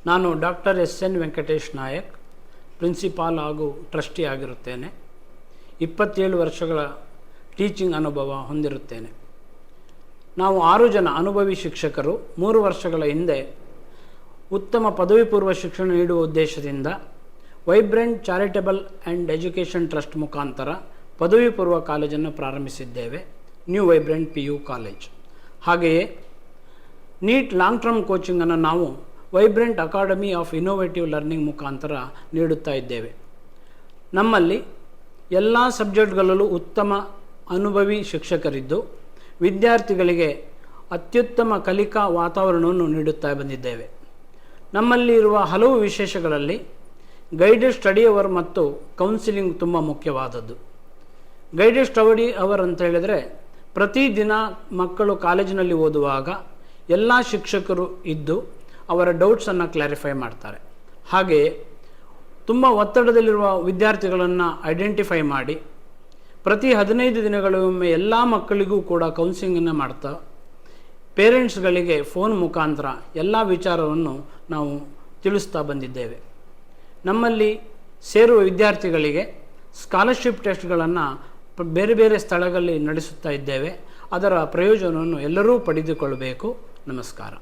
ನಾನು doctor ಎಸ್.ಎನ್. Venkatesh Nayak, principal ಹಾಗೂ trustee ಆಗಿರುತ್ತೇನೆ. 27 ವರ್ಷಗಳ ಟೀಚಿಂಗ್ ಅನುಭವ ಹೊಂದಿರುತ್ತೇನೆ. ನಾವು 6 ಜನ ಅನುಭವಿ ಶಿಕ್ಷಕರು 3 ವರ್ಷಗಳ ಹಿಂದೆ ಉತ್ತಮ ಪದವಿ ಪೂರ್ವ ಶಿಕ್ಷಣ ನೀಡುವ ಉದ್ದೇಶದಿಂದ vibrant charitable and education trust ಮುಖಾಂತರ ಪದವಿ ಪೂರ್ವ ಕಾಲೇಜನ್ನು ಪ್ರಾರಂಭಿಸಿದ್ದೇವೆ, ನ್ಯೂ ವೈಬ್ರೆಂಟ್ PU ಕಾಲೇಜ್. ಹಾಗೆಯೇ ನೀಟ್ ಲಾಂಗ್ ಟರ್ಮ್ ಕೋಚಿಂಗನ್ನು ನಾವು vibrant academy of innovative learning ಮುಖಾಂತರ ನೀಡುತ್ತಾ ಇದ್ದೇವೆ. ನಮ್ಮಲ್ಲಿ ಎಲ್ಲ ಸಬ್ಜೆಕ್ಟ್ಗಳಲ್ಲೂ ಉತ್ತಮ ಅನುಭವಿ ಶಿಕ್ಷಕರಿದ್ದು ವಿದ್ಯಾರ್ಥಿಗಳಿಗೆ ಅತ್ಯುತ್ತಮ ಕಲಿಕಾ ವಾತಾವರಣವನ್ನು ನೀಡುತ್ತಾ ಬಂದಿದ್ದೇವೆ. ನಮ್ಮಲ್ಲಿ ಇರುವ ಹಲವು ವಿಶೇಷಗಳಲ್ಲಿ ಗೈಡೆಡ್ ಸ್ಟಡಿ ಅವರ್ ಮತ್ತು ಕೌನ್ಸಿಲಿಂಗ್ ತುಂಬ ಮುಖ್ಯವಾದದ್ದು. ಗೈಡೆಡ್ ಸ್ಟಡಿ ಅವರ್ ಅಂತ ಹೇಳಿದರೆ ಪ್ರತಿದಿನ ಮಕ್ಕಳು ಕಾಲೇಜಿನಲ್ಲಿ ಓದುವಾಗ ಎಲ್ಲ ಶಿಕ್ಷಕರು ಇದ್ದು ಅವರ ಡೌಟ್ಸನ್ನು ಕ್ಲಾರಿಫೈ ಮಾಡ್ತಾರೆ. ಹಾಗೆಯೇ ತುಂಬ ಒತ್ತಡದಲ್ಲಿರುವ ವಿದ್ಯಾರ್ಥಿಗಳನ್ನು ಐಡೆಂಟಿಫೈ ಮಾಡಿ ಪ್ರತಿ 15 ದಿನಗಳಿಗೊಮ್ಮೆ ಎಲ್ಲ ಮಕ್ಕಳಿಗೂ ಕೂಡ ಕೌನ್ಸಿಲಿಂಗನ್ನು ಮಾಡ್ತಾ ಪೇರೆಂಟ್ಸ್ಗಳಿಗೆ ಫೋನ್ ಮುಖಾಂತರ ಎಲ್ಲ ವಿಚಾರವನ್ನು ನಾವು ತಿಳಿಸ್ತಾ ಬಂದಿದ್ದೇವೆ. ನಮ್ಮಲ್ಲಿ ಸೇರುವ ವಿದ್ಯಾರ್ಥಿಗಳಿಗೆ ಸ್ಕಾಲರ್ಶಿಪ್ ಟೆಸ್ಟ್ಗಳನ್ನು ಬೇರೆ ಬೇರೆ ಸ್ಥಳಗಳಲ್ಲಿ ನಡೆಸುತ್ತಾ ಇದ್ದೇವೆ. ಅದರ ಪ್ರಯೋಜನವನ್ನು ಎಲ್ಲರೂ ಪಡೆದುಕೊಳ್ಳಬೇಕು. ನಮಸ್ಕಾರ.